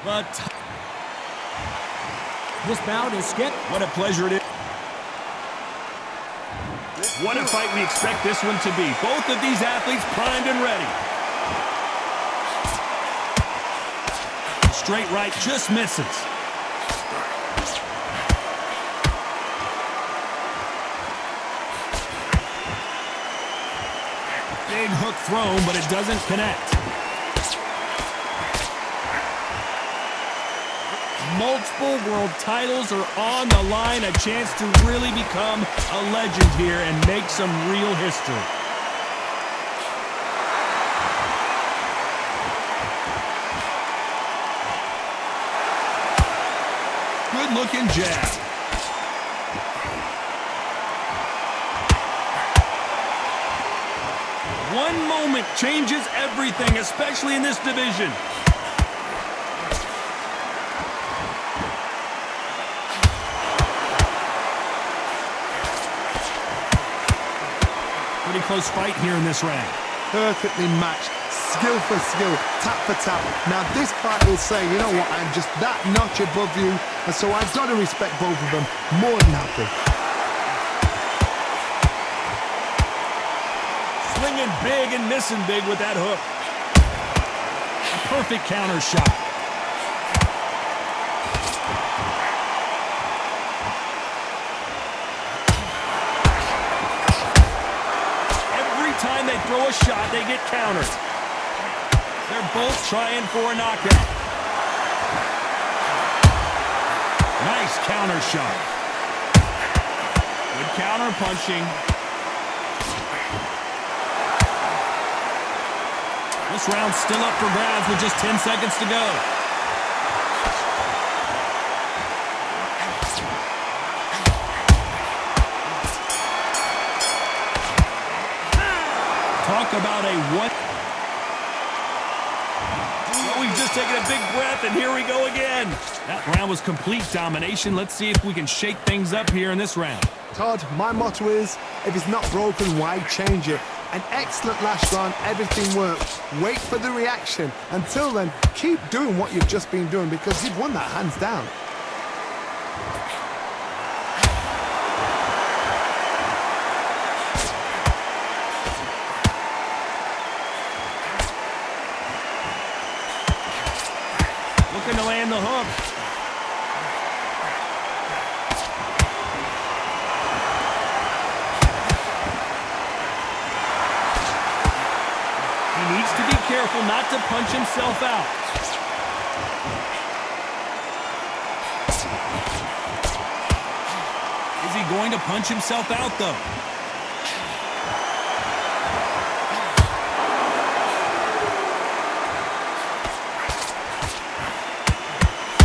But this bout is skipped. what a pleasure it is. What a fight we expect this one to be. Both of these athletes primed and ready. Straight right just misses. Big hook thrown, but it doesn't connect. Multiple world titles are on the line. A chance to really become a legend here and make some real history. Good-looking jab. One moment changes everything, especially in this division. Pretty close fight here in this round. Perfectly matched, skill for skill, tap for tap. Now this fight will say, you know what, I'm just that notch above you, and so I've got to respect both of them more than happy. Swinging big and missing big with that hook. A perfect counter shot. Every time they throw a shot, they get countered. They're both trying for a knockout. Nice counter shot. Good counter punching. This round's still up for grabs with just 10 seconds to go. Talk about a what? Well, we've just taken a big breath, and here we go again. That round was complete domination. Let's see if we can shake things up here in this round. Todd, my motto is, if it's not broken, why change it? An excellent last round, everything worked. Wait for the reaction. Until then, keep doing what you've just been doing because you've won that hands down. Looking to land the hook. He needs to be careful not to punch himself out. Is he going to punch himself out, though?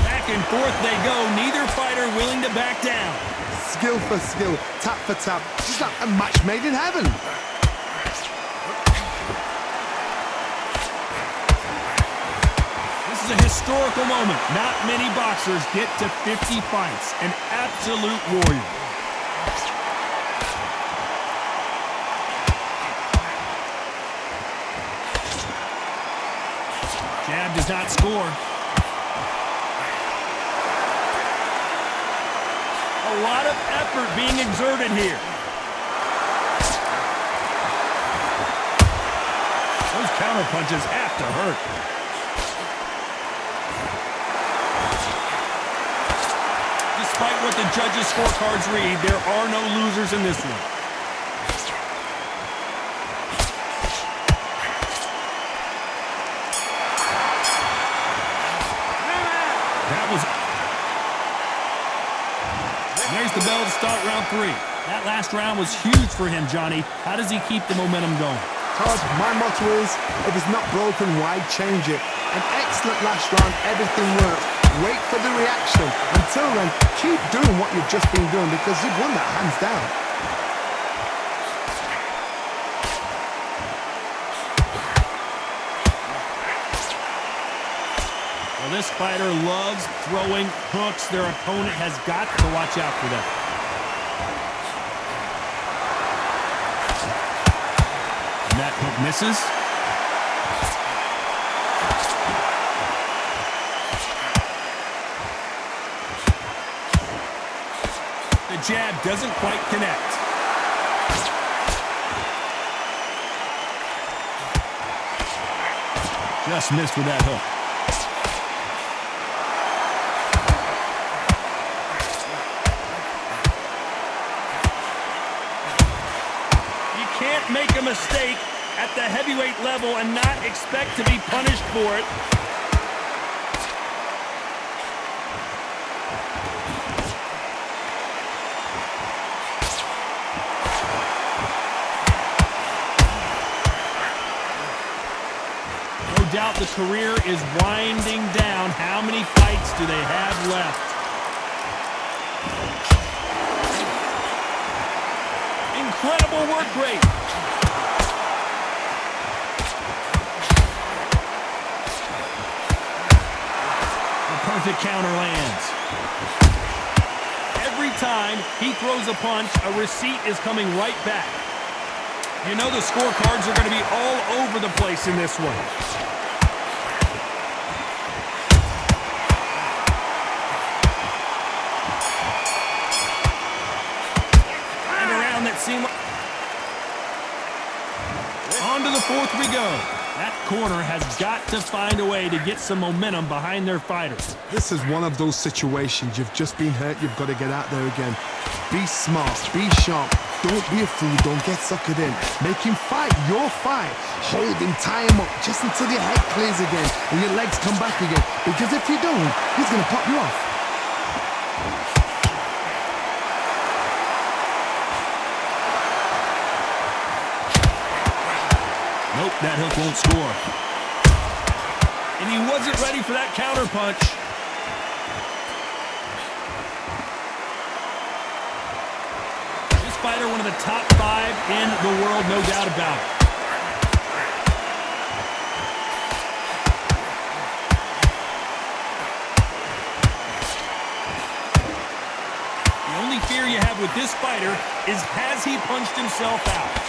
Back and forth they go. Neither fighter willing to back down. Skill for skill, tap for tap. Just like a match made in heaven. This is a historical moment. Not many boxers get to 50 fights. An absolute warrior. Jab does not score. A lot of effort being exerted here. Those counter punches have to hurt. Despite what the judges' scorecards read, there are no losers in this one. That was... And there's the bell to start round 3. That last round was huge for him, Johnny. How does he keep the momentum going? Todd, my motto is, if it's not broken, why change it? An excellent last round, everything worked. Wait for the reaction. Until then, keep doing what you've just been doing because you've won that hands down. Well, this fighter loves throwing hooks. Their opponent has got to watch out for that. And that hook misses. jab doesn't quite connect. Just missed with that hook. You can't make a mistake at the heavyweight level and not expect to be punished for it. No doubt the career is winding down. How many fights do they have left? Incredible work rate. The perfect counter lands. Every time he throws a punch, a receipt is coming right back. You know the scorecards are going to be all over the place in this one. And around that seam. On to the fourth we go. That corner has got to find a way to get some momentum behind their fighters. This is one of those situations. You've just been hurt. You've got to get out there again. Be smart. Be sharp. Don't be a fool. Don't get suckered in. Make him fight your fight. Hold him. Tie him up just until your head clears again and your legs come back again. Because if you don't, he's going to pop you off. Nope, that hook won't score. And he wasn't ready for that counter punch. This fighter, one of the top 5 in the world, no doubt about it. The only fear you have with this fighter is, has he punched himself out?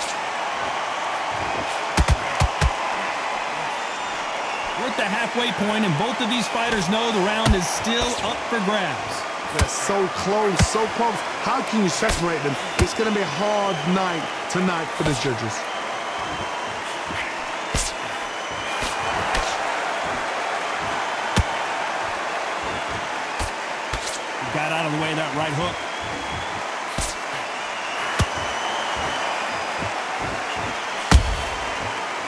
We're at the halfway point, and both of these fighters know the round is still up for grabs. They're so close, so close. How can you separate them? It's going to be a hard night tonight for the judges. He got out of the way of that right hook.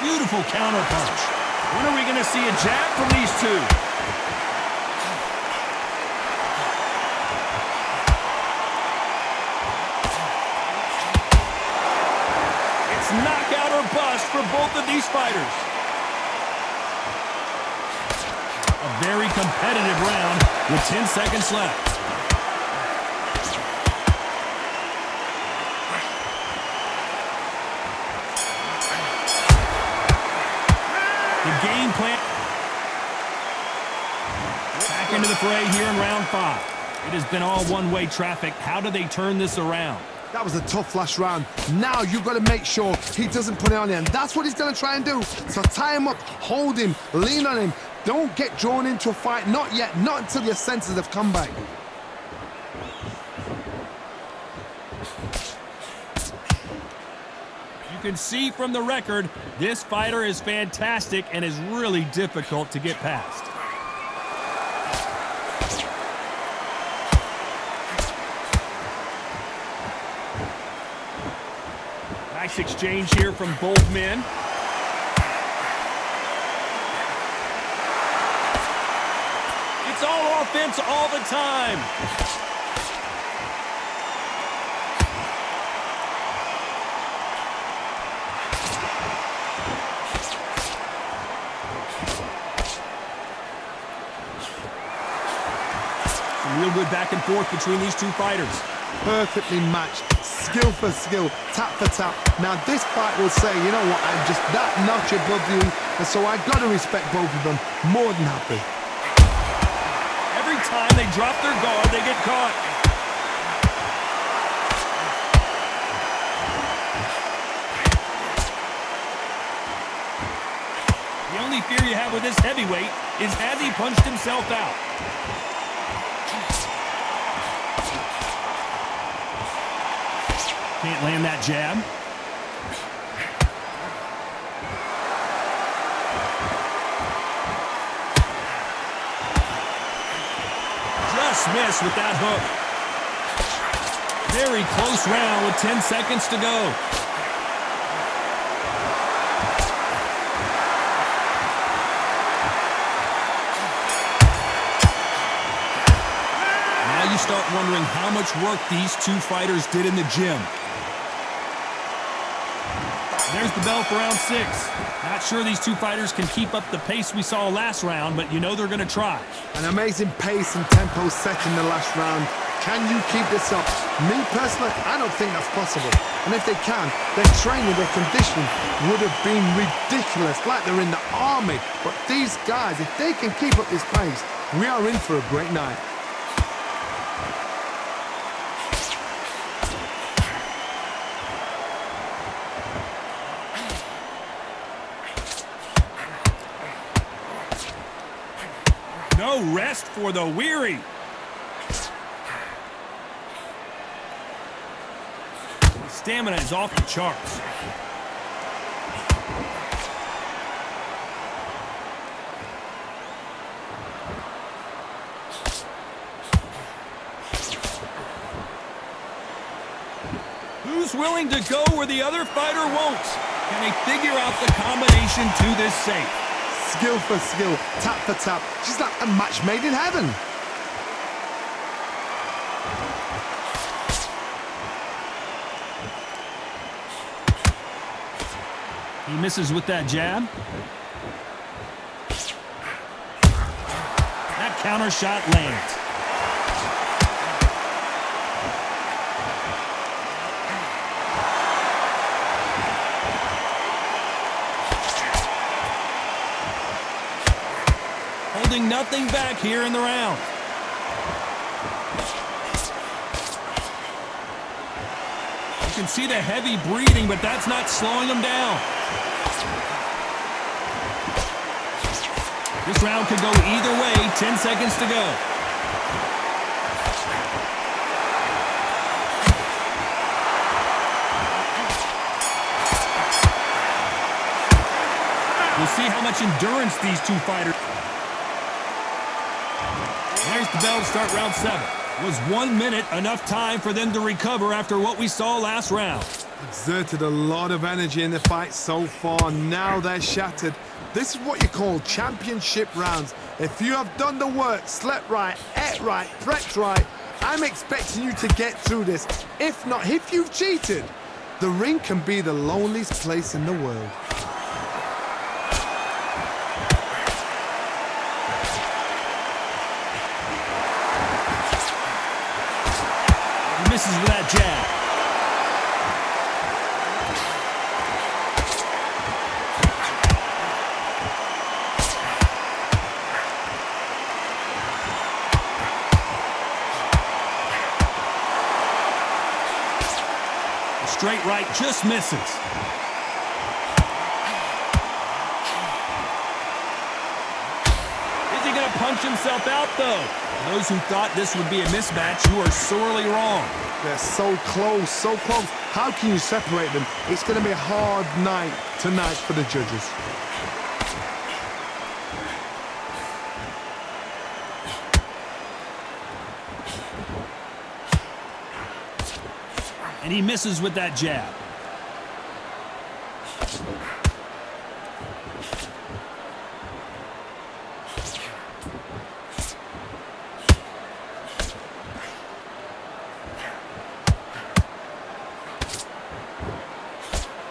Beautiful counter punch. When are we going to see a jab from these two? It's knockout or bust for both of these fighters. A very competitive round with 10 seconds left. The game plan. Back into the fray here in round 5. It has been all one-way traffic. How do they turn this around? That was a tough last round. Now you've got to make sure he doesn't put it on you, and that's what he's going to try and do. So tie him up, hold him, lean on him. Don't get drawn into a fight. Not yet. Not until your senses have come back. You can see from the record, this fighter is fantastic and is really difficult to get past. Nice exchange here from both men. It's all offense all the time. Real good back and forth between these two fighters. Perfectly matched, skill for skill, tap for tap. Now this fight will say, you know what, I'm just that notch above you, and so I got to respect both of them. More than happy. Every time they drop their guard, they get caught. The only fear you have with this heavyweight is, has he punched himself out? Can't land that jab. Just missed with that hook. Very close round with 10 seconds to go. Now you start wondering how much work these two fighters did in the gym. There's the bell for round 6. Not sure these two fighters can keep up the pace we saw last round, but you know they're going to try. An amazing pace and tempo set in the last round. Can you keep this up? Me personally, I don't think that's possible. And if they can, their training, their conditioning would have been ridiculous, like they're in the army. But these guys, if they can keep up this pace, we are in for a great night. No rest for the weary. Stamina is off the charts. Who's willing to go where the other fighter won't? Can they figure out the combination to this safe? Skill for skill, tap for tap. She's like a match made in heaven. He misses with that jab. That counter shot lands. Holding nothing back here in the round. You can see the heavy breathing, but that's not slowing him down. This round could go either way. 10 seconds to go. We'll see how much endurance these two fighters. There's the bell to start round 7. Was 1 minute enough time for them to recover after what we saw last round? Exerted a lot of energy in the fight so far. Now they're shattered. This is what you call championship rounds. If you have done the work, slept right, ate right, prepped right, I'm expecting you to get through this. If not, if you've cheated, the ring can be the loneliest place in the world. He misses with that jab. Straight right just misses. Is he going to punch himself out, though? Those who thought this would be a mismatch, you are sorely wrong. They're so close, so close. How can you separate them? It's going to be a hard night tonight for the judges. And he misses with that jab.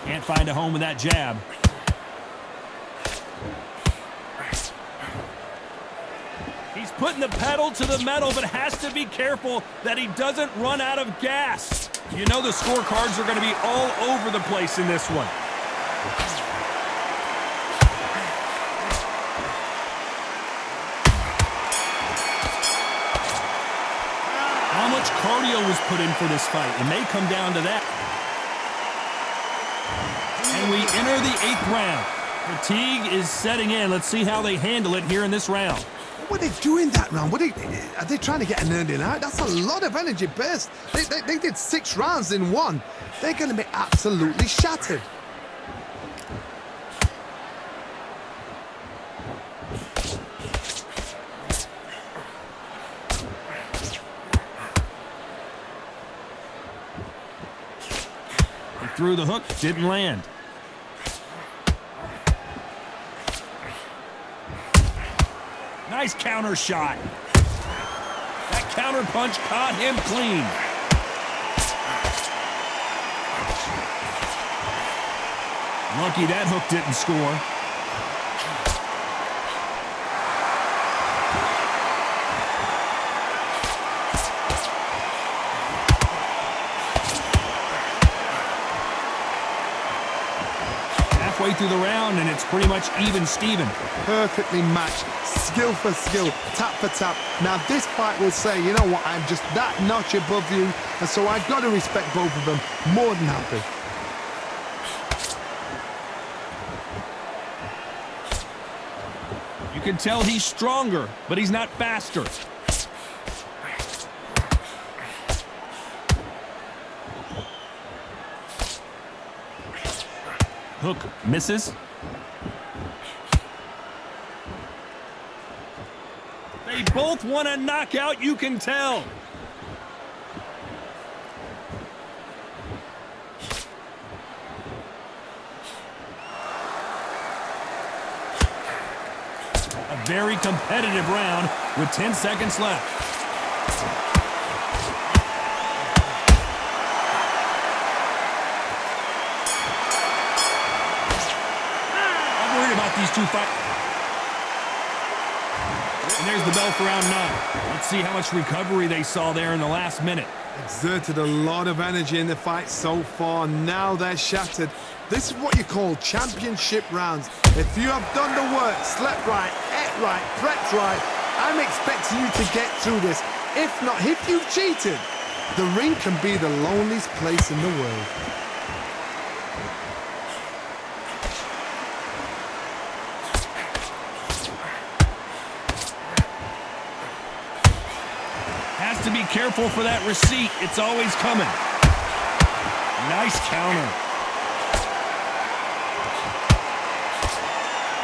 Can't find a home with that jab. He's putting the pedal to the metal, but has to be careful that he doesn't run out of gas. You know the scorecards are going to be all over the place in this one. How much cardio was put in for this fight? It may come down to that. And we enter the 8th round. Fatigue is setting in. Let's see how they handle it here in this round. What were they doing that round? Are they trying to get an earning out? That's a lot of energy burst. They did 6 rounds in one. They're going to be absolutely shattered. He threw the hook, didn't land. Nice counter shot. That counter punch caught him clean. Lucky that hook didn't score. Halfway through the round, and it's pretty much even Steven. Perfectly matched, skill for skill, tap for tap. Now this fight will say, you know what, I'm just that notch above you, and so I've got to respect both of them. More than happy. You can tell he's stronger, but he's not faster. Hook misses. They both want a knockout, you can tell. A very competitive round with 10 seconds left. About these two fights. And there's the bell for round 9. Let's see how much recovery they saw there in the last minute. Exerted a lot of energy in the fight so far. Now they're shattered. This is what you call championship rounds. If you have done the work, slept right, ate right, prepped right, I'm expecting you to get through this. If not, if you've cheated, the ring can be the loneliest place in the world. Has to be careful for that receipt. It's always coming. Nice counter.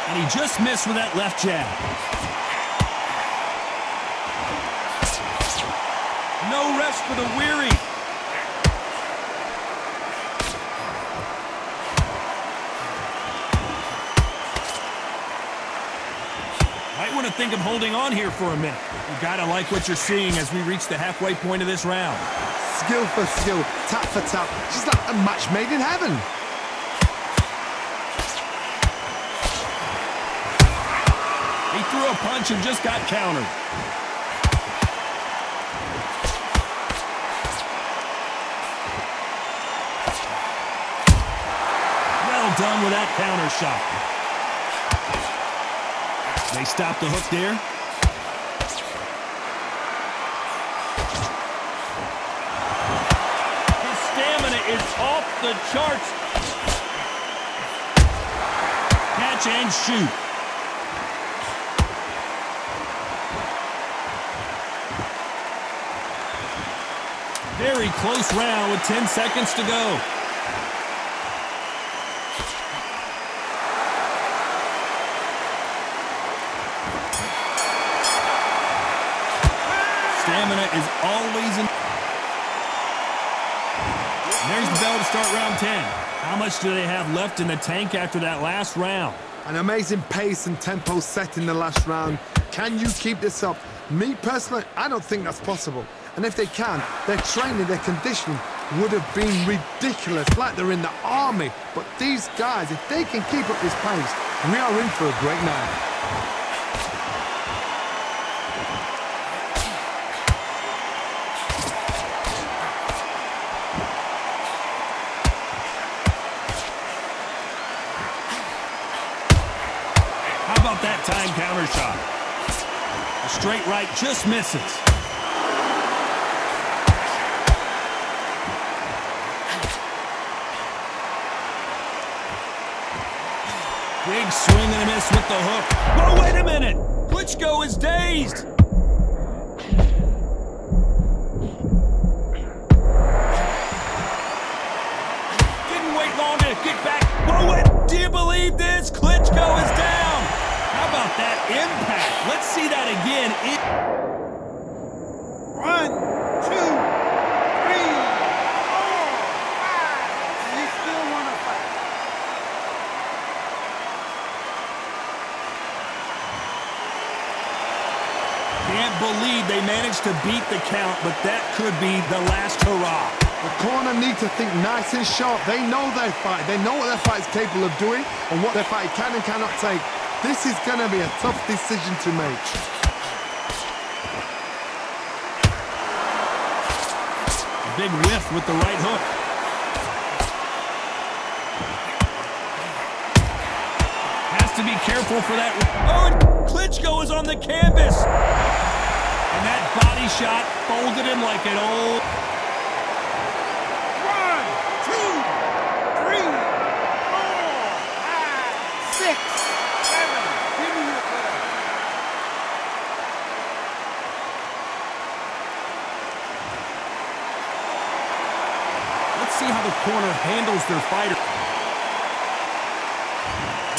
And he just missed with that left jab. No rest for the weary. Might want to think of holding on here for a minute. You gotta like what you're seeing as we reach the halfway point of this round. Skill for skill, tap for tap, just like a match made in heaven. He threw a punch and just got countered. Well done with that counter shot. They stopped the hook there. His stamina is off the charts. Catch and shoot. Very close round with 10 seconds to go. Stamina is always in. There's the bell to start round 10. How much do they have left in the tank after that last round? An amazing pace and tempo set in the last round. Can you keep this up? Me personally, I don't think that's possible. And if they can, their training, their conditioning would have been ridiculous, like they're in the army. But these guys, if they can keep up this pace, we are in for a great night. How about that time counter shot? A straight right just misses. Big swing and a miss with the hook. Whoa, wait a minute! Klitschko is dazed. Didn't wait long to get back. Whoa, do you believe this? Klitschko is down. How about that impact? Let's see that again. 1, 2, 3, 4, 5. You still want to fight? Can't believe they managed to beat the count, but that could be the last hurrah. The corner need to think nice and sharp. They know their fight. They know what their fight's capable of doing and what their fight can and cannot take. This is going to be a tough decision to make. Big whiff with the right hook. Has to be careful for that. Oh, and Klitschko is on the canvas. And that body shot folded him like an old... 1, 2, 3, 4, 5, 6, 7. Give me your club. Let's see how the corner handles their fighter.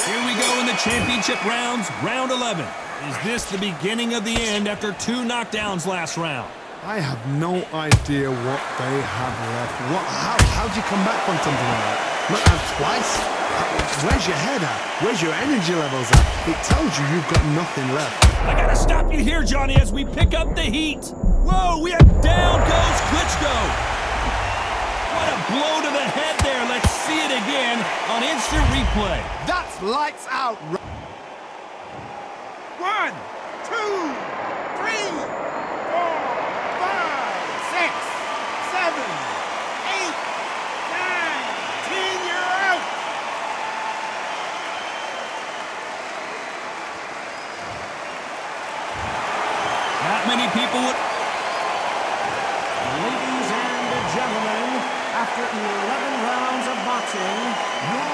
Here we go in the championship rounds, round 11. Is this the beginning of the end after 2 knockdowns last round? I have no idea what they have left. How do you come back from something like that? Not out twice? Where's your head at? Where's your energy levels at? It tells you you've got nothing left. I gotta stop you here, Johnny, as we pick up the heat. Whoa, we have down goes Klitschko. What a blow to the head there. Let's see it again on instant replay. That's lights out. 1, 2, 3, 4, 5, 6, 7, 8, 9, 10. You're out. Not many people would... Ladies and gentlemen, after 11 rounds of boxing, your